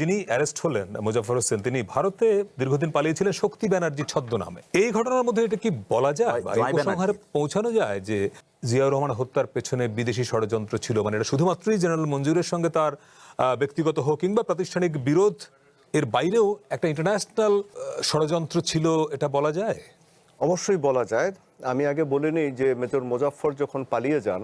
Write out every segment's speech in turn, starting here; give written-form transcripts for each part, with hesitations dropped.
যিনি অ্যারেস্ট হলেন মুজাফফর হোসেন, তিনি ভারতে দীর্ঘদিন পালিয়েছিলেন শক্তি ব্যানার্জি ছদ্মনামে। এই ঘটনার মধ্যে এটা কি বলা যায় বা এই উপসংহারে পৌঁছানো যায় যে জিয়াউর রহমান হত্যার পেছনে বিদেশি ষড়যন্ত্র ছিল? মানে এটা শুধুমাত্রই জেনারেল মঞ্জুরের সঙ্গে তার ব্যক্তিগত হোক কিংবা প্রাতিষ্ঠানিক বিরোধ, এর বাইরেও একটা ইন্টারন্যাশনাল ষড়যন্ত্র ছিল, এটা বলা যায়? অবশ্যই বলা যায়। আমি আগে বলে নিই যে মেজর মোজাফফর যখন পালিয়ে যান,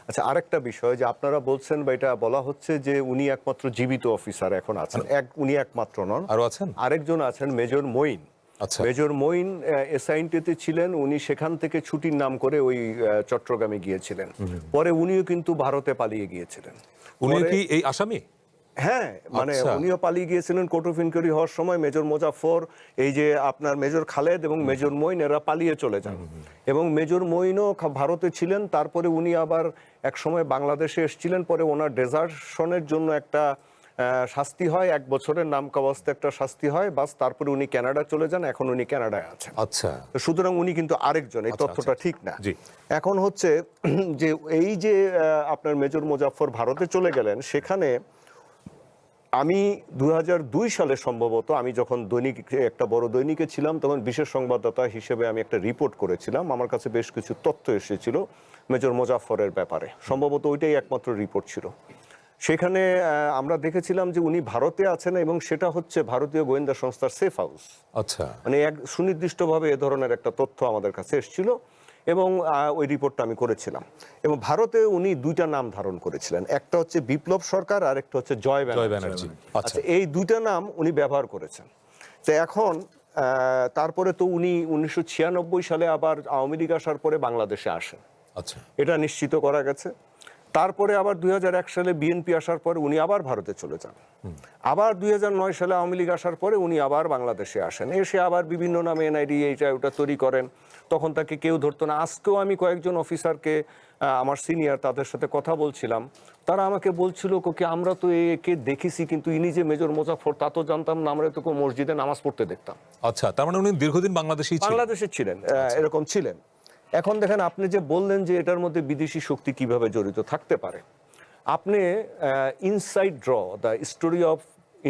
আচ্ছা আরেকটা বিষয় যে আপনারা বলছেন বা এটা বলা হচ্ছে যে উনি একমাত্র জীবিত অফিসার এখন আছেন। উনি একমাত্র নন, আরো আছেন, আরেকজন আছেন মেজর মঈন। আচ্ছা, মেজর মঈন এসআইনটিতে ছিলেন, উনি সেখান থেকে ছুটির নাম করে ওই চট্টগ্রামে গিয়েছিলেন। পরে উনিও কিন্তু ভারতে পালিয়ে গিয়েছিলেন। উনিও কি এই আসামি? হ্যাঁ, মানে উনিও পালিয়ে গিয়েছিলেন কোর্ট অফ ইনকোয়ারি হওয়ার সময়। মেজর মোজাফফর, এই যে আপনার মেজর খালেদ এবং মেজর মঈন, এরা পালিয়ে চলে যান এবং মেজর মঈনও ভারতে ছিলেন। তারপরে উনি আবার এক সময় বাংলাদেশে এসেছিলেন। পরে ওনার ডেজার্শনের জন্য একটা শাস্তি হয়, 1 বছরের নাম কাওয়াস্তে একটা শাস্তি হয়, বাস তারপরে উনি কানাডা চলে যান। এখন উনি কানাডায় আছেন। আচ্ছা, সুতরাং উনি কিন্তু আরেকজন, এই তথ্যটা ঠিক না। এখন হচ্ছে যে এই যে আপনার মেজর মোজাফফর ভারতে চলে গেলেন, সেখানে আমি 2002 সালে সম্ভবত, আমি যখন দৈনিক, একটা বড় দৈনিকে ছিলাম, তখন বিশেষ সংবাদদাতা হিসেবে আমি একটা রিপোর্ট করেছিলাম। আমার কাছে বেশ কিছু তথ্য এসেছিল মেজর মোজাফফরের ব্যাপারে। সম্ভবত ওইটাই একমাত্র রিপোর্ট ছিল। সেখানে আমরা দেখেছিলাম যে উনি ভারতে আছেন এবং সেটা হচ্ছে ভারতীয় গোয়েন্দা সংস্থার সেফ হাউস। আচ্ছা, মানে এক সুনির্দিষ্টভাবে এ ধরনের একটা তথ্য আমাদের কাছে এসেছিল এবং ওই রিপোর্টটা আমি করেছিলাম। এবং ভারতে উনি 2টা নাম ধারণ করেছিলেন, একটা হচ্ছে বিপ্লব সরকার আর একটা হচ্ছে জয় ব্যানার্জি। আচ্ছা, এই 2টা নাম উনি ব্যবহার করেছেন। তো এখন তারপরে তো উনি 1996 সালে আবার আওয়ামী লীগ আসার পরে বাংলাদেশে আসেন। আচ্ছা, এটা নিশ্চিত করা গেছে। তারপরে আবার 2001 সালে বিএনপি আসার পরে উনি আবার ভারতে চলে যান। আবার 2009 সালে আওয়ামী লীগ আসার পরে উনি আবার বাংলাদেশে আসেন। এসে আবার বিভিন্ন নামে এনআইডি এইটা ওটা তৈরি করেন। তখন তাকে কেউ ধরতো না। আজকেও আমি কয়েকজন অফিসারকে, আমার সিনিয়র, তাদের সাথে কথা বলছিলাম। তারা আমাকে বলছিল কি আমরা তো একে দেখেছি, কিন্তু ইনি যে মেজর মোজাফফর তা তো জানতাম না, আমরা তো মসজিদে নামাজ পড়তে দেখতাম। আচ্ছা, তার মানে উনি দীর্ঘদিন বাংলাদেশে ছিলেন, এরকম ছিলেন। এখন দেখেন, আপনি যে বললেন যে এটার মধ্যে বিদেশি শক্তি কিভাবে জড়িত থাকতে পারে, আপনি inside draw the story of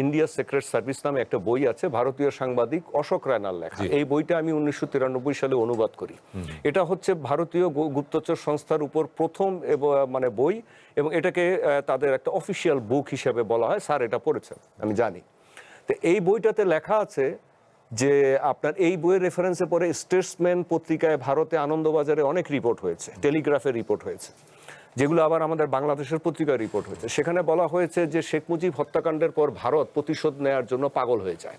India secret service নামে একটা বই আছে, ভারতীয় সাংবাদিক অশোক রায়নার লেখা। এই বইটা আমি 1993 সালে অনুবাদ করি। এটা হচ্ছে ভারতীয় গুপ্তচর সংস্থার উপর প্রথম মানে বই, এবং এটাকে তাদের একটা অফিসিয়াল বুক হিসেবে বলা হয়। স্যার এটা পড়েছেন আমি জানি। তো এই বইটাতে লেখা আছে যে আপনার এই বইয়ের রেফারেন্সে পরে স্টেটসম্যান পত্রিকায় ভারতে আনন্দবাজারে অনেক রিপোর্ট হয়েছে, টেলিগ্রাফে রিপোর্ট হয়েছে, যেগুলো আবার আমাদের বাংলাদেশের পত্রিকায় রিপোর্ট হয়েছে। সেখানে বলা হয়েছে যে শেখ মুজিব হত্যাকাণ্ডের পর ভারত প্রতিশোধ নেয়ার জন্য পাগল হয়ে যায়,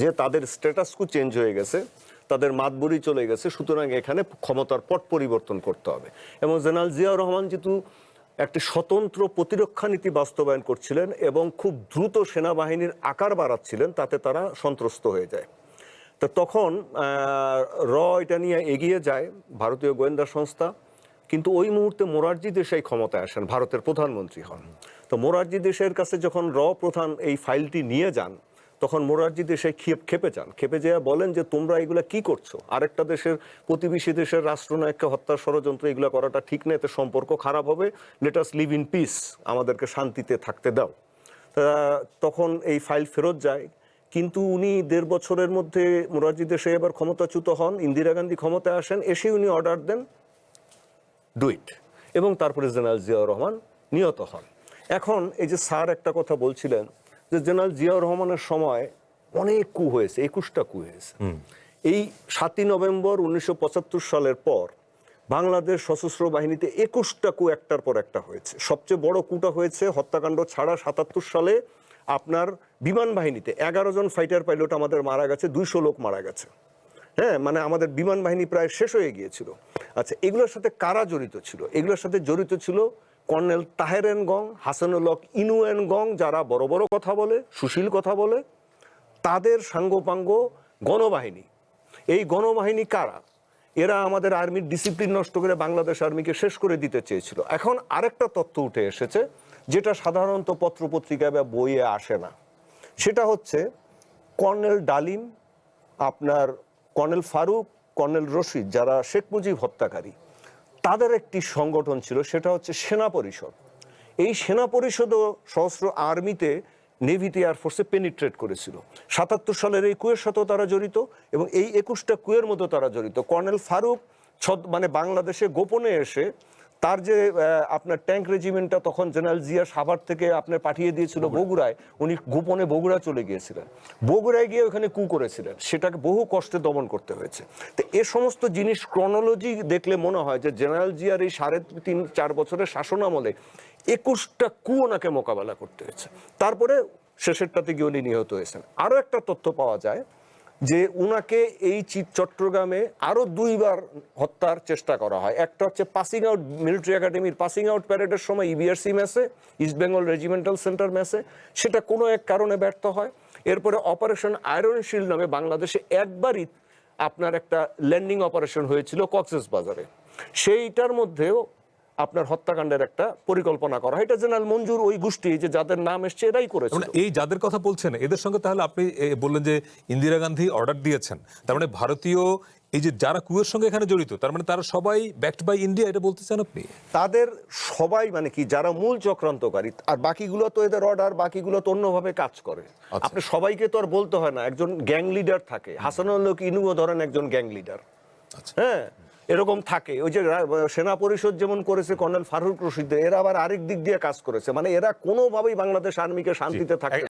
যে তাদের স্ট্যাটাসকু চেঞ্জ হয়ে গেছে, তাদের মাতবরি চলে গেছে, সুতরাং এখানে ক্ষমতার পট পরিবর্তন করতে হবে। এবং জেনারেল জিয়াউর রহমান যেহেতু একটি স্বতন্ত্র প্রতিরক্ষা নীতি বাস্তবায়ন করছিলেন এবং খুব দ্রুত সেনাবাহিনীর আকার বাড়াচ্ছিলেন, তাতে তারা সন্ত্রস্ত হয়ে যায়। তো তখন এটা নিয়ে এগিয়ে যায় ভারতীয় গোয়েন্দা সংস্থা। কিন্তু ওই মুহূর্তে মোরারজি দেশাই ক্ষমতায় আসেন, ভারতের প্রধানমন্ত্রী হন। তো মোরারজি দেশাইয়ের কাছে যখন প্রধান এই ফাইলটি নিয়ে যান, তখন মোরারজি দেশাই খেপে যান। খেপে যেয়ে বলেন যে তোমরা এগুলা কি করছো? আরেকটা দেশের, প্রতিবেশী দেশের রাষ্ট্রনায়ককে হত্যার ষড়যন্ত্র, এগুলো করাটা ঠিক না, এতে সম্পর্ক খারাপ হবে। Let us live in peace, আমাদেরকে শান্তিতে থাকতে দাও। তখন এই ফাইল ফেরত যায়। কিন্তু উনি 1.5 বছরের মধ্যে মোরারজি দেশাই এবার ক্ষমতাচ্যুত হন, ইন্দিরা গান্ধী ক্ষমতায় আসেন। এসে উনি অর্ডার দেন ডু ইট, এবং তারপরে জেনারেল জিয়াউর রহমান নিহত হন। এখন এই যে স্যার একটা কথা বলছিলেন যে জেনারেল জিয়াউর রহমানের সময় অনেক কু হয়েছে, 21টা কু হয়েছে। এই 7ই নভেম্বর 1975 সালের পর বাংলাদেশ সশস্ত্র বাহিনীতে 21টা কু একটার পর একটা হয়েছে। সবচেয়ে বড় কুটা হয়েছে হত্যাকাণ্ড ছাড়া 77 সালে আপনার বিমান বাহিনীতে 11 জন ফাইটার পাইলট আমাদের মারা গেছে, 200 লোক মারা গেছে। হ্যাঁ, মানে আমাদের বিমান বাহিনী প্রায় শেষ হয়ে গিয়েছিল। আচ্ছা, এগুলোর সাথে কারা জড়িত ছিল? এগুলোর সাথে জড়িত ছিল কর্নেল তাহেরেনগং, হাসানুল হক ইনুয়েনগং, যারা বড় বড় কথা বলে, সুশীল কথা বলে, তাদের সাঙ্গপাঙ্গ গণবাহিনী। এই গণবাহিনী কারা? এরা আমাদের আর্মির ডিসিপ্লিন নষ্ট করে বাংলাদেশ আর্মিকে শেষ করে দিতে চেয়েছিল। এখন আরেকটা তথ্য উঠে এসেছে, যেটা সাধারণত পত্রপত্রিকায় বা বইয়ে আসে না। সেটা হচ্ছে কর্নেল ডালিম, আপনার কর্নেল ফারুক, কর্নেল রশিদ, যারা শেখ মুজিব হত্যাকারী, তাদের একটি সংগঠন ছিল, সেটা হচ্ছে সেনা পরিষদ। এই সেনা পরিষদও সশস্ত্র আর্মিতে নেভিতে এয়ারফোর্সে পেনিট্রেট করেছিল। ৭৭ সালের এই কুয়ের সাথেও তারা জড়িত, এবং এই ২১টা কুয়ের মধ্যে তারা জড়িত। কর্নেল ফারুক মানে বাংলাদেশে গোপনে এসে তার যে আপনার ট্যাঙ্ক রেজিমেন্টটা তখন জেনারেল জিয়া সাভার থেকে আপনার পাঠিয়ে দিয়েছিল বগুড়ায়, উনি গোপনে বগুড়া চলে গিয়েছিলেন, বগুড়ায় গিয়ে ওখানে কু করেছিলেন, সেটাকে বহু কষ্টে দমন করতে হয়েছে। তো এ সমস্ত জিনিস ক্রনোলজি দেখলে মনে হয় যে জেনারেল জিয়ার এই ৩.৫-৪ বছরের শাসনামলে ২১টা কু ওনাকে মোকাবেলা করতে হয়েছে। তারপরে শেষেরটাতে গিয়ে উনি নিহত হয়েছেন। আরো একটা তথ্য পাওয়া যায় যে উনাকে এই চট্টগ্রামে আরো 2 বার হত্যার চেষ্টা করা হয়। একটা হচ্ছে পাসিং আউট, মিলিটারি একাডেমির পাসিং আউট প্যারেডের সময় ইবিআরসি মেসে, ইস্ট বেঙ্গল রেজিমেন্টাল সেন্টার মেসে, সেটা কোনো এক কারণে ব্যর্থ হয়। এরপরে অপারেশন আয়রন শিল্ড নামে বাংলাদেশে একবারই আপনার একটা ল্যান্ডিং অপারেশন হয়েছিল কক্সেস বাজারে, সেইটার মধ্যেও আপনার হত্যাকাণ্ডের একটা পরিকল্পনা করা হয়। এটা জেনারেল মঞ্জুর ওই গোষ্ঠী যে যাদের নাম এসছে এরাই করেছে। এই যাদের কথা বলছেন এদের সঙ্গে তাহলে আপনি বললেন যে ইন্দিরা গান্ধী অর্ডার দিয়েছেন, তার মানে ভারতীয় এই যে যারা কুয়ের সঙ্গে এখানে জড়িত, তার মানে তারা সবাই ব্যাকড বাই ইন্ডিয়া, এটা বলতে চান আপনি? তাদের সবাই মানে কি, যারা মূল চক্রান্তকারী, আর বাকিগুলো তো এদের অর্ডার, বাকিগুলো তো অন্যভাবে কাজ করে। আপনি সবাইকে তো আর বলতে হয় না, একজন গ্যাং লিডার থাকে। হাসানুল হক ইনুও ধরেন একজন গ্যাং লিডার, হ্যাঁ, এরকম থাকে। ওই যে সেনা পরিষদ যেমন করেছে কর্নেল ফারুক রশিদ, এরা আবার আরেক দিক দিয়ে কাজ করেছে। মানে এরা কোনোভাবেই বাংলাদেশ আর্মিকে শান্তিতে থাকতে